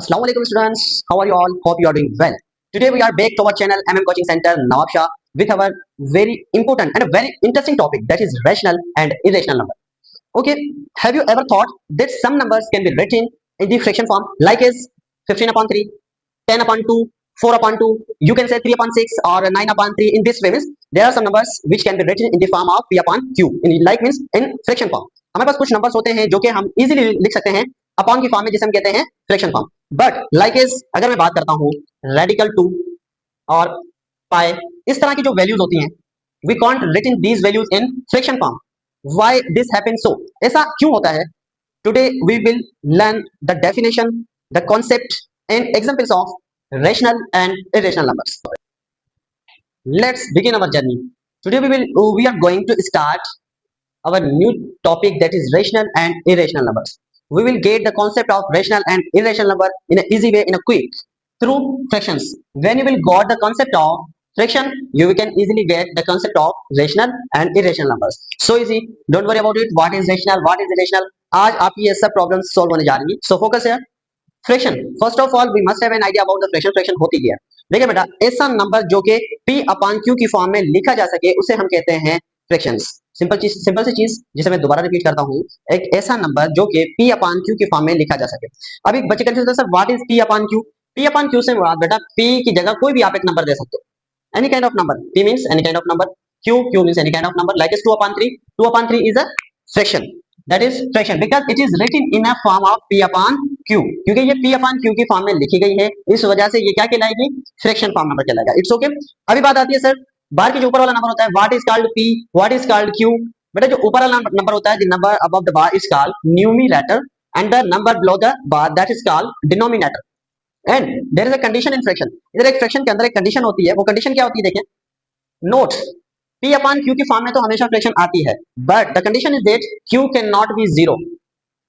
Assalamu alaikum students. How are you all? Hope you are doing well. Today we are back to our channel Coaching Center Nawab Shah with our very important and a very interesting topic, that is rational and irrational number. Okay, have you ever thought that some numbers can be written in the fraction form like is 15 upon 3, 10 upon 2, 4 upon 2, you can say 3 upon 6 or 9 upon 3. In this way means there are some numbers which can be written in the form of p upon q, in like means in fraction form. हमारे पास कुछ numbers होते हैं जो कि हम easily लिख सकते हैं अपॉन की फॉर्म में, जिसे हम कहते हैं fraction form. But like is अगर मैं बात करता हूँ रेडिकल 2 और पाई, इस तरह की जो वैल्यूज होती हैं, we can't written these values in fraction form. Why this happens so? ऐसा क्यों होता है? Today we will learn the definition, the concept and examples of rational and irrational numbers. Let's begin our journey. Today we are going to start our new topic, that is rational and irrational numbers. We will get the concept of rational and irrational number in an easy way, in a quick, through fractions. When you will got the concept of fraction, you can easily get the concept of rational and irrational numbers. So easy, don't worry about it. What is rational, what is irrational? आज आपकी ये सब problems solve होने जा रही है. So focus है fraction. First of all we must have an idea about the fraction. Fraction होती क्या है? देखिए बेटा, ऐसा नंबर जो कि p अपॉन q की फॉर्म में लिखा जा सके उसे हम कहते हैं फ्रैक्शंस. सिंपल सी चीज जिसे मैं दोबारा रिपीट करता हूँ, एक ऐसा नंबर जो कि p अपॉन q की फॉर्म में लिखा जा सके. अभी बच्चे कंफ्यूज होते हैं, sir what is p upon q? p upon q से मुराद बेटा p की जगह कोई भी आप एक नंबर दे सकते हो, any kind of number. p means any kind of number, q means any kind of number. Like is 2 upon 3. 2 upon 3 is a fraction. That is fraction because it is written in a form of p upon q. क्योंकि ये p upon q की form में लिखी गई है, इस वजह से ये क्या कहलाएगी? फ्रैक्शन फॉर्म नंबर कहलाएगा. It's okay. अभी बात आती है सर बाहर के जो ऊपर वाला नंबर होता है, what is called p, what is called q. बेटा जो ऊपर वाला नंबर होता है, the number above the bar is called numerator and the number below the bar that is called denominator. And there is a condition in fraction. इधर एक fraction के अंदर एक कंडीशन होती है. वो कंडीशन क्या होती है? देखें, नोट p अपॉन q की फॉर्म में तो हमेशा फ्रैक्शन आती है, but the condition is that q can not be zero.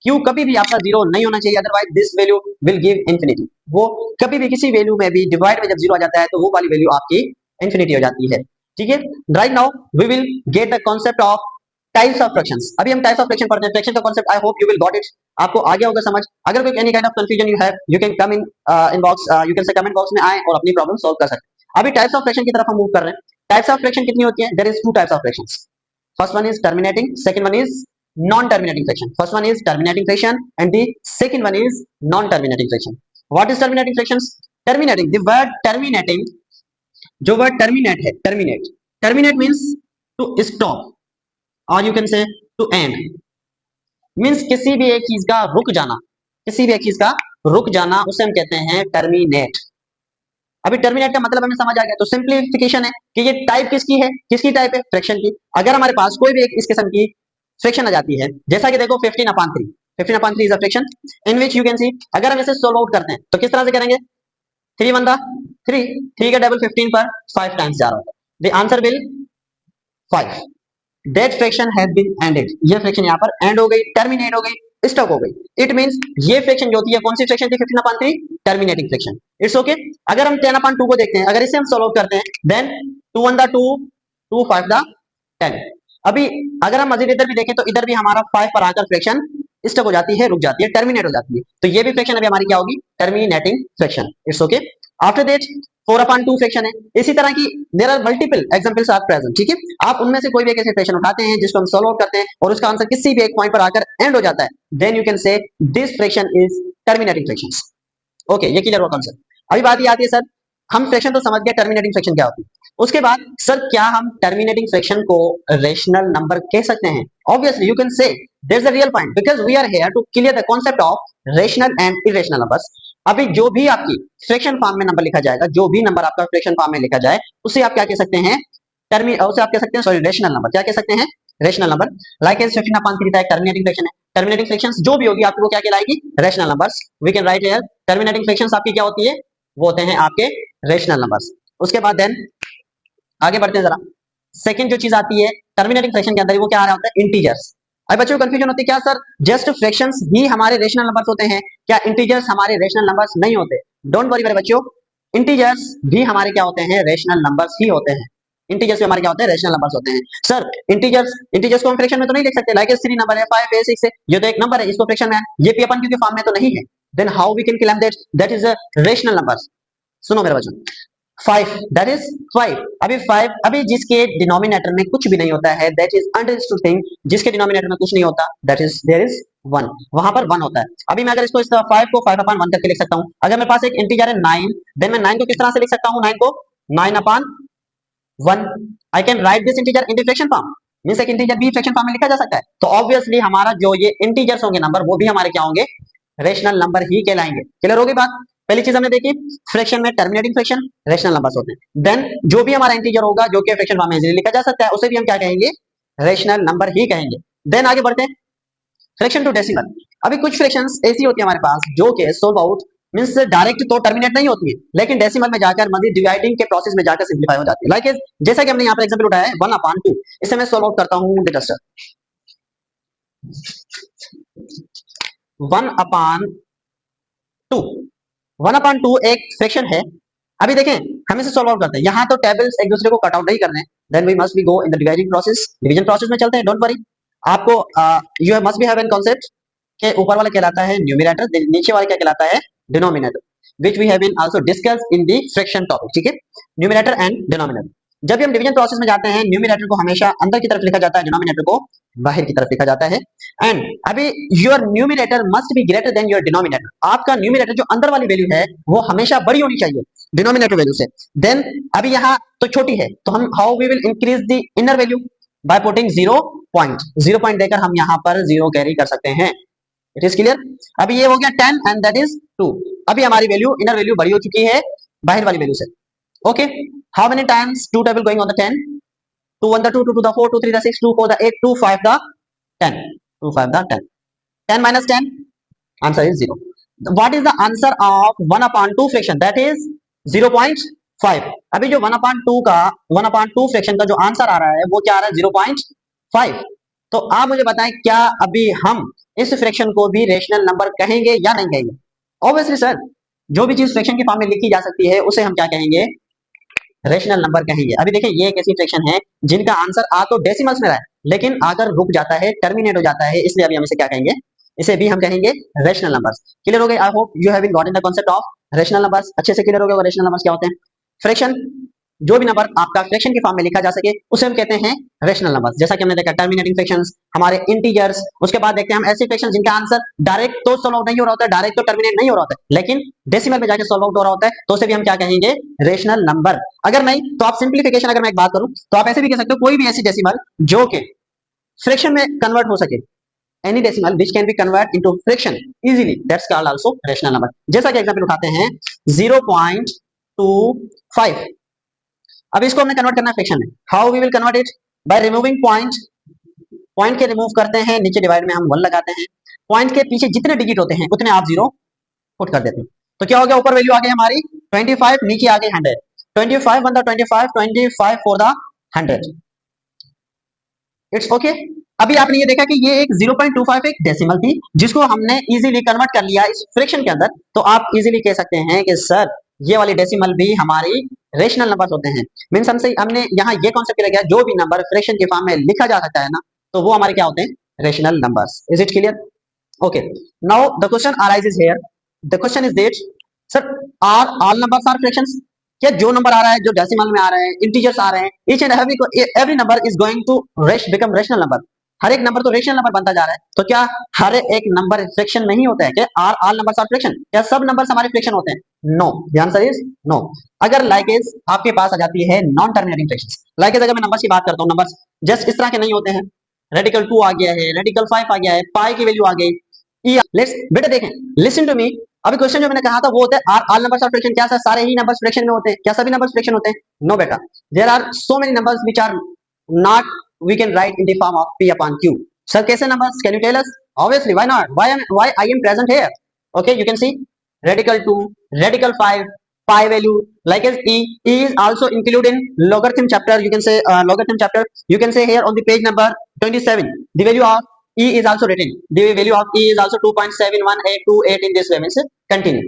q कभी भी आपका जीरो नहीं होना चाहिए, otherwise this value will give infinity. वो कभी भी किसी वैल्यू में भी डिवाइड में जब जीरो आ जाता है तो वो वाली वैल्यू आपकी इंफिनिटी हो जाती है. ठीक है. Right now we will get the concept of types of fractions. अभी हम टाइप्स ऑफ फ्रैक्शन पढ़ते हैं. फ्रैक्शन का concept I hope you will got it. आपको आ गया होगा समझ. अगर कोई any kind of confusion you have, you can come in inbox, you can say comment box में आए और अपनी प्रॉब्लम सॉल्व कर सकते हैं. अभी टाइप्स ऑफ फ्रैक्शन की तरफ हम मूव कर रहे हैं. टाइप्स ऑफ फ्रैक्शन कितनी होती है? There is two types of fractions. First one is terminating, second one is non-terminating fraction. First one is terminating fraction and the second one is non-terminating fraction. What is terminating fractions? Terminating, the word terminating, जो word terminate है, terminate means to stop or you can say to end. means किसी भी एक चीज का रुक जाना, किसी भी एक चीज का रुक जाना उसे हम कहते हैं terminate. अभी टर्मिनेट का मतलब हमें समझ आ गया. तो सिंप्लीफिकेशन है कि ये टाइप किसकी है, किसकी टाइप है? फ्रैक्शन की. अगर हमारे पास कोई भी एक इस किस्म की फ्रैक्शन आ जाती है, जैसा कि देखो 15 upon 3. 15 upon 3 is a fraction in which you can सी, अगर हम इसे सोल्व आउट करते हैं तो किस तरह से करेंगे? 3 1 3, 3 का डबल 15 पर 5 टाइम्स जा रहा होता है. The answer will 5. That fraction has been ended. ये फ्रैक्शन यहाँ पर एंड हो गई, टर्मिनेट हो गई, स्टॉप हो गई. इट मींस ये फ्रैक्शन जो होती है, कौन सी फ्रैक्शन थी? 15 upon 3 terminating fraction. It's okay. अगर हम 10 upon 2 को देखते हैं, अगर इसे हम सोल्व आउट करते हैं, देन 2 1 2, 2 5 10. अभी अगर हम मजीद इधर भी देखें तो इधर भी हमारा 5 पर आकर फ्रैक्शन स्टक हो जाती है, रुक जाती है, टर्मिनेट हो जाती है. तो ये भी फ्रैक्शन अभी हमारी क्या होगी? Terminating fraction. It's okay. After that 4 upon 2 fraction है. इसी तरह की there are multiple examples are present. ठीक है. आप उनमें से कोई भी एक ऐसे फ्रैक्शन उठाते हैं जिसको हम सॉल्व आउट करते हैं और उसका आंसर किसी भी एक पॉइंट पर आकर एंड हो जाता है, then you can say this fraction is terminating fractions. Okay, ये क्लियर हुआ कॉन्सेप्ट. अभी बात ये आती है, सर हम फ्रैक्शन तो समझ गए, टर्मिनेटिंग फ्रैक्शन क्या होती है. उसके बाद सर क्या हम टर्मिनेटिंग फ्रैक्शन को रेशनल नंबर कह सकते हैं? Obviously you can say there is a real point because we are here to clear the concept of rational and irrational numbers. अभी जो भी आपकी फ्रैक्शन फॉर्म में नंबर लिखा जाएगा, जो भी नंबर आपका फ्रैक्शन फॉर्म में लिखा जाए, उसे आप क्या कह सकते हैं? उसे आप कह सकते हैं, सॉरी, रेशनल नंबर. क्या कह सकते हैं? Rational number. Like is 15 upon 3 terminating fraction है. टर्मिनेटिंग फ्रैक्शंस जो भी होगी आपको वो क्या कहलाएगी? Rational numbers. We can write here terminating fractions आपकी क्या होती है? वो होते हैं आपके रेशनल नंबर्स. उसके बाद देन आगे बढ़ते हैं जरा. सेकंड जो चीज आती है टर्मिनेटिंग फ्रैक्शन के अंदर, वो क्या आ रहा होता है? इंटीजर्स. अब बच्चों को कंफ्यूजन होती है, क्या सर जस्ट फ्रैक्शंस ही हमारे रेशनल नंबर्स होते हैं? क्या इंटीजर्स हमारे रेशनल नंबर्स नहीं होते? डोंट वरी मेरे बच्चों, इंटीजर्स भी हमारे क्या होते हैं? रेशनल नंबर्स ही होते हैं. इंटीजर्स भी हमारे क्या होते हैं? रेशनल नंबर्स होते हैं. सर इंटीजर्स को हम फ्रैक्शन में तो नहीं लिख सकते, लाइक 3 नंबर है, 5 है, 6 है, ये तो एक नंबर है, इसको फ्रैक्शन में है, ये p अपन q के फॉर्म में तो नहीं है. then how we can claim that that is a rational number? सुनो मेरा बच्चों, 5 दैट इज 5। अभी 5, अभी जिसके डिनोमिनेटर में कुछ भी नहीं होता है, दैट इज अंडरस्टूड थिंग। जिसके डिनोमिनेटर में कुछ नहीं होता, दैट इज देयर इज 1, वहां पर 1 होता है। अभी मैं अगर इसको इस 5 को 5 अपॉन 1 करके लिख सकता हूं। अगर मेरे पास एक इंटीजर है 9, देन मैं 9 को किस तरह से लिख सकता हूं? 9 को 9 upon 1। I can write this integer in the fraction form, means एक इंटीजर भी फ्रैक्शन फॉर्म में लिखा जा सकता है। तो ऑब्वियसली हमारा जो ये इंटीजर्स होंगे नंबर, वो भी हमारे क्या होंगे? रेशनल नंबर ही कहलाएंगे। क्लियर होगी बात? पहली चीज हमने देखी, फ्रैक्शन में टर्मिनेटिंग फ्रैक्शन रेशनल नंबर्स होते हैं। देन जो भी हमारा इंटीजर होगा जो कि फ्रैक्शन फॉर्म में इजीली लिखा जा सकता है, उसे भी हम क्या कहेंगे? रेशनल नंबर ही कहेंगे। देन आगे बढ़ते हैं, फ्रैक्शन टू डेसिमल। अभी कुछ फ्रैक्शंस ऐसी होती है हमारे पास जो कि सोल्व आउट मींस डायरेक्ट तो टर्मिनेट नहीं होती है, लेकिन डेसिमल में जाकर मतलब डिवाइडिंग के प्रोसेस में जाकर सिंपलीफाई हो जाती है। लाइक जैसा कि हमने यहाँ पर एग्जांपल उठाया है 1/2। इसे मैं सोल्व आउट करता हूँ, लेट अस 1/2। 1/2 एक फ्रैक्शन है। अभी देखें, हम इसे सोल्व आउट करते हैं। यहाँ तो टेबल्स एक दूसरे को कट आउट नहीं करने, then we must be go in the dividing process. Division process में चलते हैं, डोंट वरी। आपको you must be have an concept के ऊपर वाला कहलाता है न्यूमरेटर, नीचे वाला क्या कहलाता है? Denominator, which we have been also discussed in the fraction topic। ठीक है, न्यूमरेटर एंड डिनोमिनेटर। जब भी हम डिवीजन प्रोसेस में जाते हैं, न्यूमरेटर को हमेशा अंदर की तरफ लिखा जाता है, डिनोमिनेटर को बाहर की तरफ लिखा जाता है। एंड अभी your numerator must be greater than your denominator. आपका न्यूमरेटर जो अंदर वाली वैल्यू है वो हमेशा बड़ी होनी चाहिए डिनोमिनेटर वैल्यू से। देन अभी यहाँ तो छोटी है, तो हम how we will increase the inner value? By putting 0 point. 0 point देकर हम यहाँ पर 0 कैरी कर सकते हैं। It is clear? अभी ये हो गया 10 एंड दैट इज 2। अभी हमारी वैल्यू इनर वैल्यू बड़ी हो चुकी है बाहर वाली वैल्यू से। Okay, how many times 2 table going on the 10? 2 1 the 2, 2 2 the 4, 2 3 the 6, 2 4 the 8, 2 5 the 10, 2 5 the 10। 10 minus 10, answer is 0। What is the answer of 1/2 fraction? That is 0.5। अभी जो 1/2 का 1/2 फ्रैक्शन का जो आंसर आ रहा है वो क्या आ रहा है? 0.5। तो आप मुझे बताएं, क्या अभी हम इस फ्रैक्शन को भी रेशनल नंबर कहेंगे या नहीं कहेंगे? ऑब्वियसली सर, जो भी चीज फ्रैक्शन के फॉर्म में लिखी जा सकती है उसे हम क्या कहेंगे? रेशनल नंबर कहेंगे। अभी देखिए, ये एक ऐसी फ्रैक्शन है जिनका आंसर आ तो डेसिमल्स में रहा है, लेकिन आकर रुक जाता है, टर्मिनेट हो जाता है, इसलिए अभी हम इसे क्या कहेंगे? इसे भी हम कहेंगे रेशनल नंबर्स। क्लियर हो गए? I hope you have been got in the concept of rational numbers. अच्छे से क्लियर हो गए रेशनल नंबर्स क्या होते हैं? फ्रैक्शन, जो भी नंबर आपका फ्रैक्शन के फॉर्म में लिखा जा सके उसे हम कहते हैं रेशनल नंबर्स। जैसा कि हमने देखा टर्मिनेटिंग फ्रैक्शंस, हमारे इंटीजर्स। उसके बाद देखते हैं हम ऐसे फ्रैक्शन जिनका आंसर डायरेक्ट तो सॉल्व आउट नहीं हो रहा होता है, डायरेक्ट तो टर्मिनेट नहीं हो रहा होता है, लेकिन डेसिमल में जाकर सॉल्व आउट हो रहा होता है, तो उसे भी हम क्या कहेंगे? Rational number. अगर नहीं तो आप सिंप्लीफिकेशन, अगर मैं एक बात करूं तो आप ऐसे भी कह सकते हो, कोई भी ऐसी डेसिमल जो कि फ्रैक्शन में कन्वर्ट हो सके, any decimal which can be converted into fraction easily, that's called also rational number। जैसा कि एग्जांपल उठाते हैं 0.25। अब इसको हमने कन्वर्ट करना है फ्रैक्शन में। How we will convert it? By removing point. Point के रिमूव करते हैं, नीचे डिवाइड में हम 1 लगाते हैं। पॉइंट के पीछे जितने डिजिट होते हैं उतने आप 0 पुट कर देते हैं। तो क्या हो गया? ऊपर वैल्यू आ गई हमारी 25, नीचे आ गई 100। 25 1 the 25, 25 4 the 100। It's okay. अभी आपने ये देखा कि ये एक 0.25 एक डेसिमल थी जिसको हमने इजीली कन्वर्ट कर लिया इस फ्रैक्शन के अंदर। तो आप इजीली कह सकते हैं कि सर ये वाली डेसिमल भी हमारी रेशनल नंबर्स होते हैं। मींस हमने यहाँ ये कॉन्सेप्ट किया गया, जो भी नंबर फ्रैक्शन के फॉर्म में लिखा जा सकता है ना, तो वो हमारे क्या होते हैं? Rational numbers. Is it clear? Okay, now the question arises here. The question is that sir, are all numbers are fractions? क्या जो नंबर आ रहा है, जो डेसिमल में आ रहे हैं, इंटीजर्स आ रहे हैं, each and every number is going to become rational number? हर एक नंबर तो रेशनल नंबर बनता जा रहा है, तो क्या हर एक नंबर फ्रैक्शन नहीं होता है? क्या are all numbers are fraction? क्या सब नंबर्स हमारे फ्रैक्शन होते हैं? No, the answer is no. अगर लाइकेज आपके पास आ जाती है नॉन टर्मिनेटिंग फ्रैक्शंस, लाइकेज अगर मैं नंबर्स की बात करता हूँ, नंबर्स जस्ट इस तरह के नहीं होते हैं। रेडिकल 2 आ गया है, रेडिकल 5 आ गया है, पाई की वैल्यू आ गई। लेट्स बेटा देखें, लिसन टू मी। अभी क्वेश्चन जो मैंने कहा था वो होता है are all numbers are fraction? क्या सर सारे ही नंबर्स फ्रैक्शन में होते हैं? क्या सभी नंबर्स फ्रैक्शन होते हैं? नो बेटा, there are so many numbers which are not we can write in the form of p upon q। Sir कैसे numbers? Can you tell us? Obviously, why not? Why I am present here. Okay, you can see radical 2, radical 5, pi value, like as e is also included in logarithm chapter. You can say logarithm chapter. You can say here on the page number 27, the value of e is also written. The value of e is also 2.71828 in this way, means continue।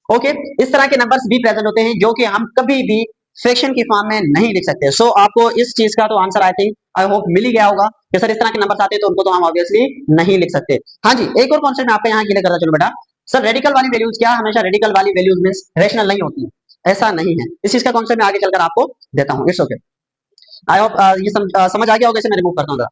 Okay, इस तरह के numbers भी present होते हैं जो कि हम कभी भी फ्रैक्शन की फॉर्म में नहीं लिख सकते। सो आपको इस चीज का तो answer I think I hope मिल ही गया होगा कि सर इस तरह के नंबर्स आते हैं तो उनको तो हम ऑब्वियसली नहीं लिख सकते। हाँ जी, एक और कॉन्सेप्ट मैं आपको यहाँ क्लियर करता चलूं बेटा। सर रेडिकल वाली वैल्यूज क्या हमेशा रेडिकल वाली वैल्यूज मींस रेशनल नहीं होती है, ऐसा नहीं है। इस चीज का कॉन्सेप्ट मैं आगे चलकर आपको देता हूँ। It's okay. आई होप ये समझ आ गया होगा। इसे मैं रिमूव करता हूँ।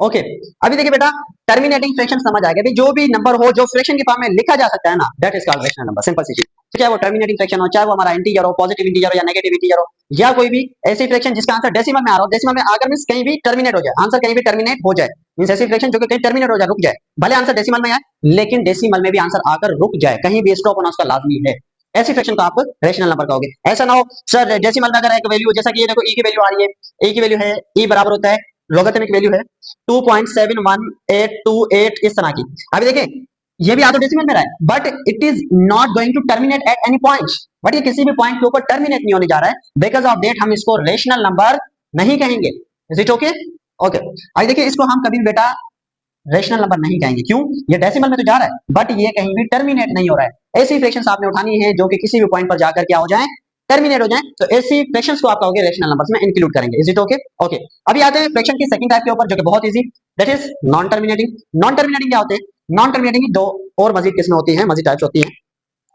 ओके अभी देखिए बेटा, टर्मिनेटिंग फ्रैक्शन समझ आ गया भाई, जो भी नंबर हो जो फ्रैक्शन की फॉर्म में लिखा जा सकता है ना, that is called rational number. Simple सी चीज। तो चाहे वो टर्मिनेटिंग फ्रैक्शन हो, चाहे वो हमारा इंटीजर हो, पॉजिटिव इंटीजर हो या नेगेटिव इंटीजर हो, या कोई भी ऐसी फ्रैक्शन जिसका आंसर डेसिमल में आ रहा हो, डेसिमल में आकर मींस कहीं भी टर्मिनेट हो जाए, आंसर कहीं भी टर्मिनेट हो जाए, मींस ऐसी फ्रैक्शन जो कि कहीं टर्मिनेट हो जाए, रुक जाए, भले आंसर डेसिमल में आए लेकिन डेसिमल में भी आंसर आकर रुक जाए, कहीं भी स्टॉप होना उसका लाजमी है, ऐसी फ्रैक्शन को आप रेशनल नंबर कहोगे। ऐसा ना हो सर डेसिमल में अगर एक वैल्यू, जैसा कि ये देखो ई की वैल्यू आ रही है, ई की वैल्यू है, ई बराबर होता है लोगरिथमिक वैल्यू है 2.71828 इस तरह की। अभी देखिए ये भी आ तो डेसिमल में रहा है but it is not going to terminate at any point, but ये किसी भी पॉइंट के ऊपर टर्मिनेट नहीं होने जा रहा है, बिकॉज ऑफ दैट हम इसको रेशनल नंबर नहीं कहेंगे। Is it okay? ओके अभी देखिए इसको हम कभी बेटा रेशनल नंबर नहीं कहेंगे, क्यों? ये डेसिमल में तो जा रहा है बट ये कहीं भी टर्मिनेट नहीं हो रहा है। ऐसी फ्रैक्शंस आपने उठानी है जो कि किसी भी पॉइंट पर जाकर क्या हो जाए, टर्मिनेट हो जाए, तो ऐसी फ्रैक्शंस को आप कहोगे रेशनल नंबर्स में इंक्लूड करेंगे। Is it okay? ओके अभी आते हैं फ्रैक्शन की सेकंड टाइप के ऊपर, जो कि बहुत easy, that is non terminating. Non terminating क्या होते हैं? नॉन टर्मिनेटिंग की दो और मजीद किस्में होती हैं, मजीद टाइप्स होती हैं,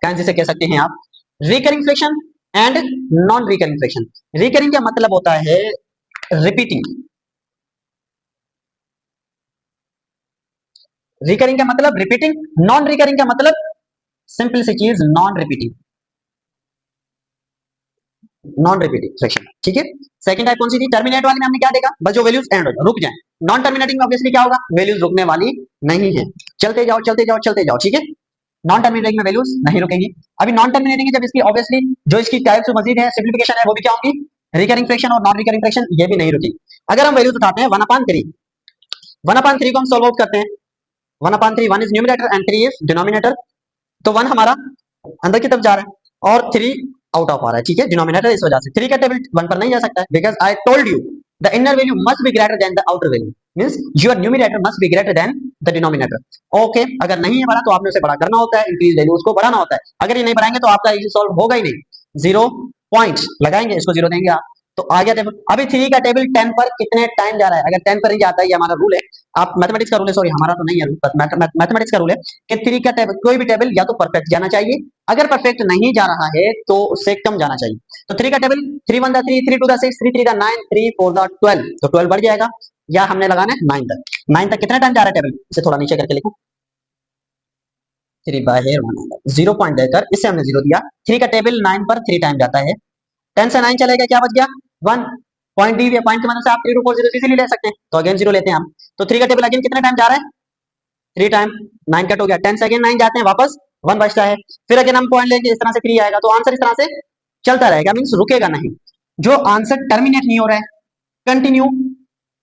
क्या जिसे कह सकते हैं आप recurring fraction and non recurring fraction. Recurring का मतलब होता है रिपीटिंग, रिकरिंग का मतलब रिपीटिंग, नॉन रिकरिंग का मतलब सिंपल सी चीज non repeating, non repeating fraction. ठीक है, सेकंड टाइप कौन सी थी? टर्मिनेट वाली में हमने क्या देखा, बस जो वैल्यूज एंड हो जाए, रुक जाए। नॉन टर्मिनेटिंग में ऑब्वियसली क्या होगा, वैल्यूज रुकने वाली नहीं है, चलते जाओ चलते जाओ चलते जाओ। ठीक है, नॉन टर्मिनेटिंग में वैल्यूज नहीं रुकेगी। अभी नॉन टर्मिनेटिंग जब इसकी ऑब्वियसली जो इसकी टाइप्स मजीद है, सिंप्लीफिकेशन है, वो भी क्या होगी, रिकरिंग फ्रैक्शन और नॉन रिकरिंग फ्रैक्शन, ये भी नहीं रुकेगी। अगर हम वैल्यूज उठाते हैं 1/3, 1/3 को हम सॉल्व आउट करते हैं, 1/3 1 is numerator and 3 is denominator, तो 1 हमारा अंदर की तरफ जा रहा है और 3 आउट ऑफ आ रहा है। ठीक है, डिनोमिनेटर, इस वजह से 3 का टेबल 1 पर नहीं जा सकता है, because I told you the inner value must be greater than the outer value, means your numerator must be greater than the denominator. Okay अगर नहीं है बड़ा तो आपने उसे बड़ा करना होता है, इंक्रीज वैल्यू उसको बढ़ाना होता है। अगर ये नहीं बढ़ाएंगे तो आपका इजी सॉल्व होगा ही नहीं, 0 पॉइंट लगाएंगे, इसको 0 देंगे आप, तो आ गया टेबल। अभी 3 का टेबल 10 पर कितने टाइम जा रहा है, अगर 10 पर नहीं जाता है, ये हमारा रूल है, आप मैथमेटिक्स का रूल है, सॉरी हमारा तो नहीं है रूल, मैथमेटिक्स का रूल है कि 3 का टेबल कोई भी टेबल या तो परफेक्ट जाना चाहिए, अगर परफेक्ट नहीं जा रहा है तो उससे कम जाना चाहिए। तो 3 का टेबल 3 1 3 3 2 6 3 3 9 3 4 12, तो 12 बढ़ जाएगा, या हमने लगाना है 9 तक। 9 तक कितना टाइम जा रहा है टेबल, इसे थोड़ा नीचे करके लिखो, 3 बाय 1 0 पॉइंट देकर इससे हमने 0 दिया। 3 का टेबल 9 पर 3 टाइम जाता है, 10 से 9 चलेगा, क्या बच गया 1 पॉइंट दी हुई है, पॉइंट की मदद से आप 3 2 4 0 इजीली ले सकते हैं, तो अगेन 0 लेते हैं हम। तो 3 का टेबल अगेन कितना टाइम जा रहा है, 3 टाइम, 9 कट हो गया, 10 से अगेन 9 जाते हैं, वापस 1 बचता है, फिर अगेन हम पॉइंट लेंगे, इस तरह से 3 आएगा, तो आंसर इस तरह से चलता रहेगा, मींस रुकेगा नहीं। जो आंसर टर्मिनेट नहीं हो रहा है, कंटिन्यू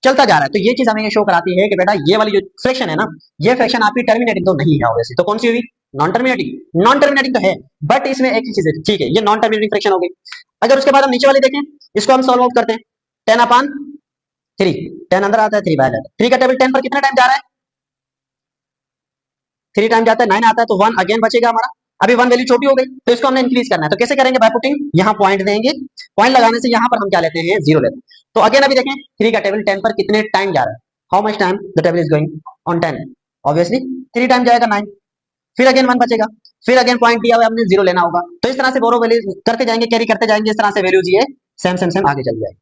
चलता जा रहा है, तो ये चीज हमें ये शो कराती है कि बेटा ये वाली जो फ्रैक्शन है ना, ये फ्रैक्शन आपकी टर्मिनेटिंग तो नहीं है ऑब्वियसली, तो कौन सी हुई, नॉन टर्मिनेटिंग। नॉन टर्मिनेटिंग तो है बट इसमें एक ही चीज है, ठीक है, ये नॉन टर्मिनेटिंग फ्रैक्शन हो गई। अगर उसके बाद हम नीचे वाली देखें, इसको हम सॉल्व आउट करते हैं, 10/3, 10 अंदर आता है, 3 बाहर जाता है, 3 का टेबल 10 पर कितना टाइम जा रहा है, 3 टाइम जाता है, 9 आता है, तो 1 अगेन बचेगा हमारा। अभी 1 वैल्यू छोटी हो गई तो इसको हमने इंक्रीज करना है, तो कैसे करेंगे, बाय पुटिंग, यहाँ पॉइंट देंगे, पॉइंट लगाने से यहाँ पर हम क्या लेते हैं, 0 लेते हैं। तो अगेन अभी देखें 3 का टेबल 10 पर कितने टाइम जा रहा है, how much time the table is going on 10, obviously 3 time जाएगा 9, फिर अगेन 1 बचेगा, फिर अगेन पॉइंट दिया हुआ हमने 0 लेना होगा, तो इस तरह से बोरो वैल्यू करते जाएंगे, कैरी करते जाएंगे, इस तरह से वैल्यूज ये सेम सेम सेम आगे चल जाएगी।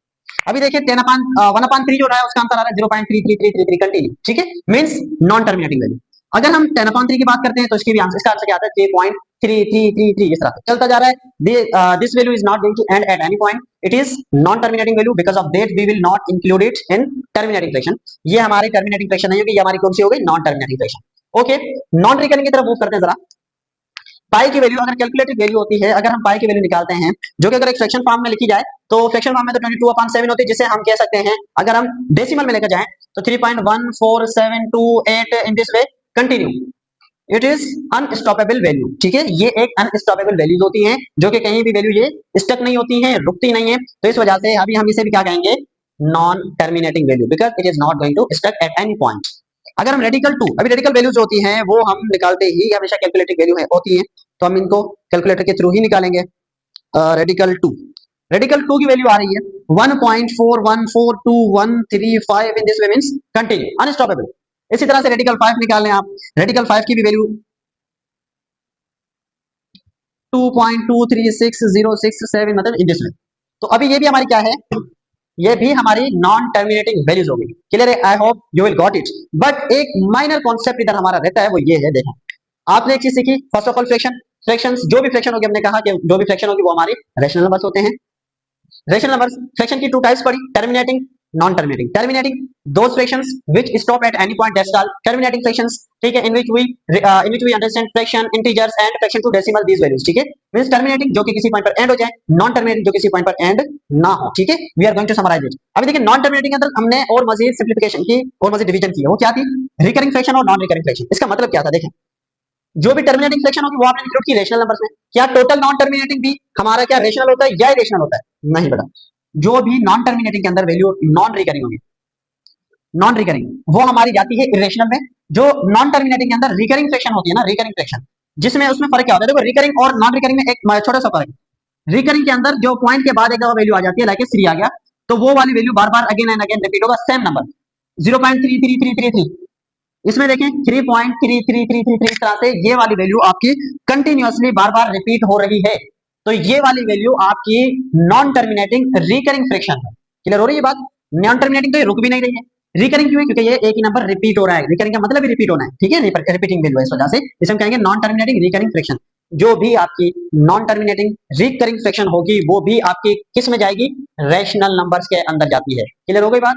अभी देखिए 1/3 जो रहा है उसका आंसर आ रहा है 0.33333 कंटिन्यू, ठीक है, मींस नॉन टर्मिनेटिंग वैल्यू। अगर हम 10/3 की बात करते हैं तो इसकी भी आंसर, इसका आंसर क्या आता है 3.3333, इस तरह से चलता जा रहा है। This value is not going to end at any point, it is non terminating value, because of that we will not include it in terminating fraction. ये हमारी टर्मिनेटिंग फ्रैक्शन नहीं होगी, ये हमारी कौन सी हो गई, non terminating fraction. Okay, non recurring की तरफ मूव करते हैं जरा। पाई की वैल्यू अगर कैलकुलेटेड वैल्यू होती है, अगर हम पाई की वैल्यू निकालते हैं, जो कि अगर एक फ्रैक्शन फॉर्म में लिखी जाए, तो फ्रैक्शन फॉर्म में तो 22/7 होती है, जिसे हम कह सकते हैं, अगर हम डेसिमल में लेकर जाएं तो 3.1478 in this way continue, it is unstoppable value. ठीक है, ये एक अनस्टॉपेबल वैल्यूज होती हैं, जो कि कहीं भी वैल्यू ये स्टक नहीं होती हैं, रुकती नहीं है, तो इस वजह से अभी हम इसे भी क्या कहेंगे, non terminating value, because it is not going to stuck at any point. अगर हम रेडिकल टू, अभी रेडिकल वैल्यूज होती हैं वो हम निकालते ही हमेशा कैलकुलेटेड वैल्यू है होती है, तो हम इनको कैलकुलेटर के थ्रू ही निकालेंगे। रेडिकल टू, रेडिकल टू की वैल्यू आ रही है 1.414213 in this way, means continue unstoppable. इसी तरह से रेडिकल 5 निकाल लें आप, रेडिकल 5 की भी वैल्यू 2.23606 मतलब इन दिस वे। तो अभी ये भी हमारी क्या है, ये भी हमारी नॉन टर्मिनेटिंग वैल्यूज होगी। क्लियर है? आई hope you will got it. But एक माइनर कॉन्सेप्ट इधर हमारा रहता है, वो ये है, देखो आपने एक चीज सीखी, फर्स्ट ऑफ ऑल फ्रैक्शन, जो भी फ्रैक्शन होगी, हमने कहा कि जो भी फ्रैक्शन होगी वो हमारे रैशनल नंबर्स होते हैं। रैशनल नंबर्स फ्रैक्शन की टू टाइप्स पढ़ी, terminating, non terminating. Terminating those fractions which stop at any point, that's called terminating fractions. ठीक है, in which we understand fraction, integers and fraction to decimal these values. ठीक है, means terminating जो कि किसी point पर and हो जाए, नॉन टर्मिनेटिंग जो किसी पॉइंट पर एंड ना हो। ठीक है, we are going to summarise it. अभी देखिए नॉन टर्मिनेटिंग के अंदर हमने और मजीद सिंप्लीफिकेशन की और मजीद डिवीजन की है, वो क्या थी, रिकरिंग फ्रैक्शन और नॉन रिकरिंग फ्रैक्शन। इसका मतलब क्या था, देखें जो भी टर्मिनेटिंग फ्रैक्शन होगी वो आपने इंक्लूड की रेशनल नंबर्स में। क्या टोटल नॉन टर्मिनेटिंग भी हमारा क्या रेशनल होता है या इरेशनल होता है? नहीं बेटा, जो भी नॉन टर्मिनेटिंग के अंदर वैल्यू नॉन रिकरिंग होगी, नॉन रिकरिंग, वो हमारी जाती है इरेशनल में। जो नॉन टर्मिनेटिंग के अंदर रिकरिंग फ्रैक्शन होती है ना, रिकरिंग फ्रैक्शन, जिसमें उसमें फर्क क्या होता है, देखो रिकरिंग और नॉन रिकरिंग में एक छोटा सा फर्क है। रिकरिंग के अंदर जो पॉइंट के बाद एक वैल्यू आ जाती है, लाइक 3 आ गया, तो वो वाली value bar bar again and again repeat होगा, सेम नंबर 0.33333। इसमें देखें 3.33333, इस तरह से ये वाली वैल्यू आपकी कंटिन्यूअसली बार बार रिपीट हो रही है, तो ये वाली वैल्यू आपकी नॉन टर्मिनेटिंग रिकरिंग फ्रैक्शन है। क्लियर हो रही है बात? नॉन टर्मिनेटिंग तो ये रुक भी नहीं रही है, रिकरिंग क्यों है, क्योंकि ये एक ही नंबर रिपीट हो रहा है, रिकरिंग का मतलब ही रिपीट होना है। ठीक है, रिपीटिंग वैल्यू है, इस वजह से इसे हम कहेंगे नॉन टर्मिनेटिंग रिकरिंग फ्रैक्शन। जो भी आपकी नॉन टर्मिनेटिंग रिकरिंग फ्रैक्शन होगी वो भी आपकी किस में जाएगी, रैशनल नंबर्स के अंदर जाती है। क्लियर हो गई बात?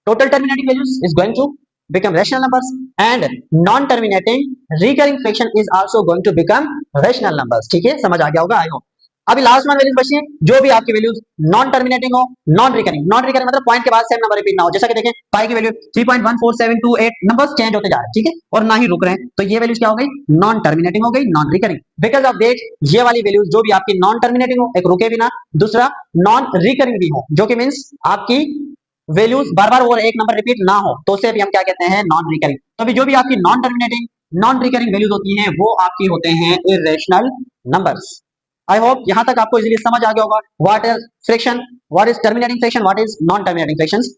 total terminating values is going to become rational numbers and non-terminating recurring fraction is also going to become rational numbers। ठीक है, समझ आ गया होगा आई होप। अभी लास्ट वन वैल्यूज बची है, जो भी आपकी वैल्यूज नॉन टर्मिनेटिंग हो, नॉन रिकरिंग। नॉन रिकरिंग मतलब पॉइंट के बाद सेम नंबर रिपीट ना हो, जैसा कि देखें पाई की वैल्यू 3.14728, नंबर्स चेंज होते जा रहे हैं, ठीक है, और ना ही रुक रहे हैं, तो ये वैल्यूज क्या हो गई, नॉन टर्मिनेटिंग हो गई, non recurring. Because of that ये वाली वैल्यूज जो भी आपकी नॉन टर्मिनेटिंग हो, एक रुके भी ना, दूसरा नॉन रिकरिंग भी हो, जो कि मींस आपकी वैल्यूज बार बार वो एक नंबर रिपीट ना हो, तो उसे भी हम क्या कहते हैं, नॉन रिकरिंग। तो अभी जो भी आपकी non terminating non recurring values होती हैं वो आपकी होते हैं इरेशनल नंबर्स। आई होप यहां तक आपको इजीली समझ आ गया होगा what is fraction, what is terminating fraction, what is non terminating fractions.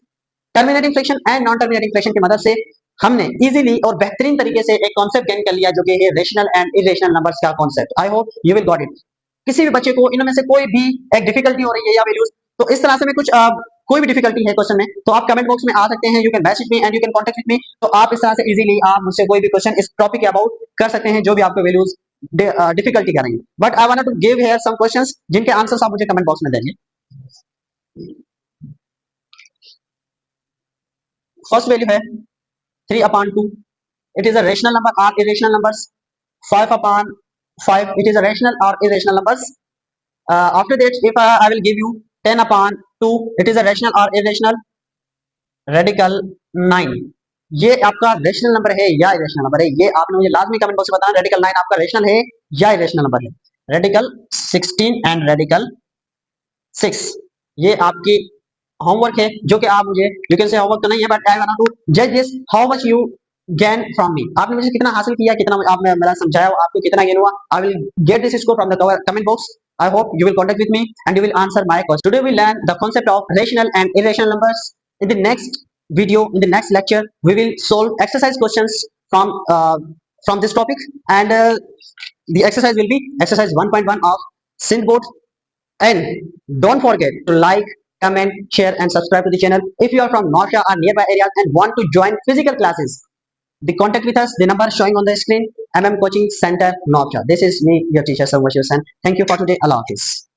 Terminating fraction and non terminating fraction की मदद से हमने इजीली और बेहतरीन तरीके से एक कॉन्सेप्ट गेन कर लिया, जो कि है रेशनल एंड इरेशनल नंबर्स का concept. I hope you will got it. किसी भी बच्चे को इनमें से कोई भी एक डिफिकल्टी हो रही है या वैल्यूज, तो इस तरह से मैं कुछ कोई भी डिफिकल्टी है क्वेश्चन में, तो आप कमेंट बॉक्स में आ सकते हैं, you can message me and you can contact with me. तो आप इस तरह से इजीली आप मुझसे कोई भी क्वेश्चन इस टॉपिक के अबाउट कर सकते हैं, जो भी आपको वैल्यूज डिफिकल्टी करेंगे। But I want to give here some questions जिनके आंसर्स आप मुझे कमेंट बॉक्स में देंगे। फर्स्ट वैल्यू है 3/2, it is a rational number और irrational numbers. 5/5, it is a rational or irrational numbers. After that, if I will give you 10/2, it is a rational or irrational. Radical 9, ये आपका rational number है या irrational number है, ये आपने मुझे लाजमी कमेंट बॉक्स में बताना। रेडिकल 9 आपका रेशनल है या इरेशनल नंबर है। रेडिकल 16 एंड रेडिकल 6, ये आपकी होमवर्क है, जो कि आप मुझे, यू कैन से होमवर्क तो नहीं है, बट आई वांट टू जज this how much you gain from me. आपने मुझे कितना हासिल किया, कितना आपने मेरा समझाया, आपको कितना गेन हुआ। I will get this score from the comment box. I hope you will contact with me and you will answer my question. Today we learn the concept of rational and irrational numbers. In the next video, in the next lecture, we will solve exercise questions from this topic, and the exercise will be exercise 1.1 of Synthboard. And don't forget to like, comment, share, and subscribe to the channel. If you are from North or nearby areas and want to join physical classes, the contact with us, the number showing on the screen, MM Coaching Center, North. This is me, your teacher, Sarvashiv Sen. Thank you for today. Allah Hafiz.